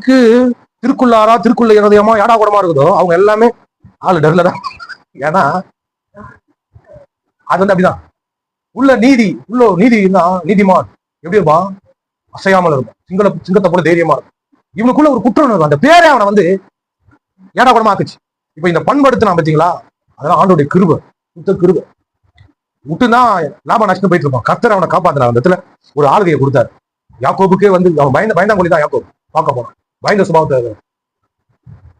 யாருக்கு திருக்குள்ளாரா திருக்குள்ள இருதயமா ஏடா கூடமா இருக்குதோ அவங்க எல்லாமே ஆளு டர்ல தான். ஏன்னா அது வந்து அப்படிதான். உள்ள நீதி நீதிமான் எப்படி இருப்பான்? அசையாமல் இருக்கும். சிங்கத்தை போல தைரியமா இருக்கும். இவனுக்குள்ள ஒரு குற்றம் இருக்கும். அந்த பேரே அவனை வந்து ஏடா கூடமா ஆக்குச்சு. இப்ப இந்த பண்படுத்தினா பாத்தீங்களா, அதெல்லாம் ஆண்டோடைய கிருபை, கிருபை. விட்டுதான் லாபம் நஷ்டம் போயிட்டு இருப்பான். கர்த்தர் அவனை காப்பாத்தினார். அந்த இடத்துல ஒரு ஆளுகையை கொடுத்தாரு. யாக்கோபுக்கே வந்து அவன் பயந்தாங்கொழி தான் யாக்கோபு பார்க்க போனான். பயந்த சுபாவத்தை,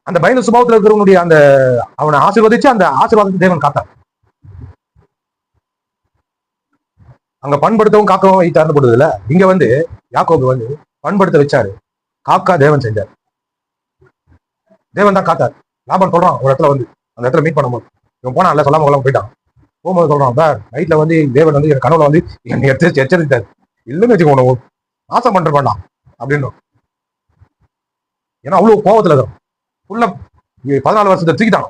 அந்த பயந்த சுபாவத்துல இருக்கிறவனுடைய அந்த அவனை ஆசீர்வதிச்சு அந்த ஆசீர்வாதத்தை தேவன் காத்தார். அங்க பண்படுத்தவும் காக்கவும் வைத்தார்னு போடுதுல, இங்க வந்து யாக்கோபு வந்து பண்படுத்த வச்சாரு, காக்கா தேவன் செஞ்சார். தேவன் தான் காத்தார். லாபம் சொல்றான் ஒரு இடத்துல வந்து, அந்த இடத்துல மீட் பண்ணும்போது இவன் போனா இல்ல சொல்லாம கொள்ளாம போயிட்டான். போகும்போது சொல்றான், சார் நைட்ல வந்து தேவன் வந்து என் கனவுல வந்து என்னை எச்சரித்தார், இல்லைன்னு வச்சுக்கோ ஆசை பண்ற வேண்டாம் அப்படின்னு. ஏன்னா அவ்வளவு கோபத்துல இருக்கும். உள்ள 14 வருஷத்தை தூக்கிட்டான்.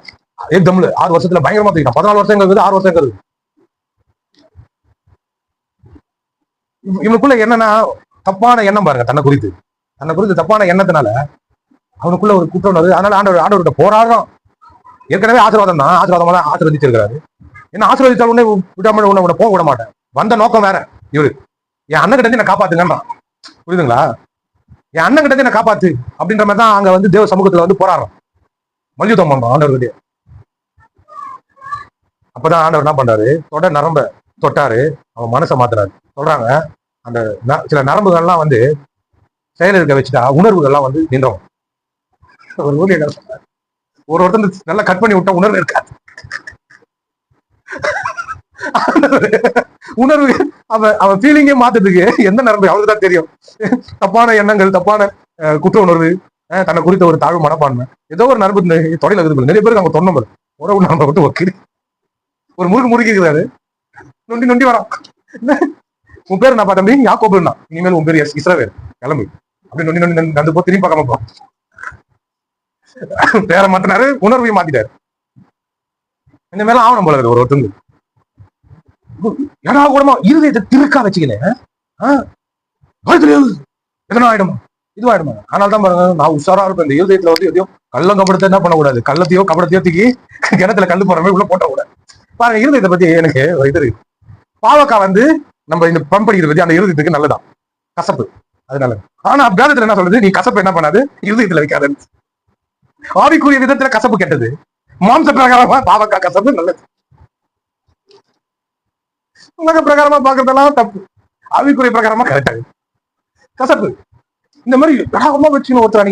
ஏக்தம்ல 6 வருஷத்துல பயங்கரமா தூக்கிட்டான். 14 வருஷம் 6 வருஷம். இவனுக்குள்ள என்னன்னா தப்பான எண்ணம் பாருங்க, தன்னை குறித்து தப்பான எண்ணத்தினால அவனுக்குள்ள ஒரு குற்றம் வருது. அதனால ஆண்டவர்கிட்ட போராடுறான். ஏற்கனவே ஆசீர்வாதம் தான், ஆசீர்வாதமா தான் ஆசீர்வதிச்சிருக்காரு. என்ன ஆசீர்வதித்தால் உடனே விடாம உன்னை போக விட மாட்டேன். வந்த நோக்கம் வேற. இவரு என் அண்ணன் கிட்ட என்ன காப்பாத்துங்கன்னு, புரியுதுங்களா? என் அண்ணன் கிட்ட என்ன காப்பாத்து அப்படின்ற மாதிரி தான் அங்க வந்து தேவ சமூகத்துல வந்து போராடுறான், மல்யுத்தம் பண்றான் ஆண்டவர்கிட்ட. அப்பதான் ஆண்டவர் என்ன பண்றாரு, நரம்ப தொட்டாரு, அவன் மனசை மாத்துறாரு. சொல்றாங்க அந்த சில நரம்புகள்லாம் வந்து செயலிழக்க வச்சுட்டா உணர்வுகள்லாம் வந்து நின்றோம். ஒரு ஊழியர் ஒருத்தர் நல்லா கட் பண்ணி விட்டா உணர்வு இருக்காது. உணர்வு அவன் ஃபீலிங்கே மாத்துறதுக்கு எந்த நரம்பு அவனுக்கு தான் தெரியும். தப்பான எண்ணங்கள், தப்பான குற்ற உணர்வு, தன்னை குறித்த ஒரு தாழ்வு மனப்பான்மை, ஏதோ ஒரு நரம்பு தொடையில இருக்குது. நிறைய பேருக்கு அவங்க தொண்டை உறவு நரம்பை விட்டு வைக்கிது. ஒரு முறுக்கு இருக்கிறாரு, நொண்டி வரான். உன் பேர் நான் தம்பி யாக்கோபுன்னா, இனிமேல் உன் பேர் இஸ்ரவேல், கிளம்பு அப்படி நொண்டி நடந்து போ, திரும்பி பார்க்காம போ. பேரை மாத்தினாரு, உணர்வையும் மாத்திட்டாரு. இந்த மேல ஆவணம் போல இருக்கு ஒருத்தங்க. ஏன்னா கூடமா இருதயத்தை திருக்கா வச்சுக்கல, எதனா ஆயிடுமா, இதுவாயிடுமா. அதனால தான் பாருங்க, நான் உஷாரா இருப்பேன். இந்த இருதயத்துல வந்து எதையும் கள்ளம் கபடத்தை என்ன பண்ணக்கூடாது, கள்ளத்தையோ கபடத்தையோ தூக்கி கிணத்துல கல்லு போற மாதிரி உள்ள போட்டக்கூடாது. பாருங்க, இருதயத்தை பத்தி எனக்கு இது இருக்கு. பாவக்காய் வந்து நம்ம இந்த பம்படிக்கிறது பத்தி அந்த இருதயத்துக்கு நல்லதான், கசப்பு அது நல்லது. ஆனா வேதத்துல என்ன சொல்றது, நீ கசப்பு என்ன பண்ணாது இருதயத்துல வைக்காது. ஆவிக்குரிய விதத்துல கசப்பு கெட்டது, மாம்ச பிரகாரமா பாவக்காய் கசப்பு நல்லது. உலக பிரகாரமா பாக்குறதெல்லாம் தப்பு, ஆவிக்குரிய பிரகாரமா கரெக்டாது கசப்பு. இந்த மாதிரி வச்சு ஒருத்தர்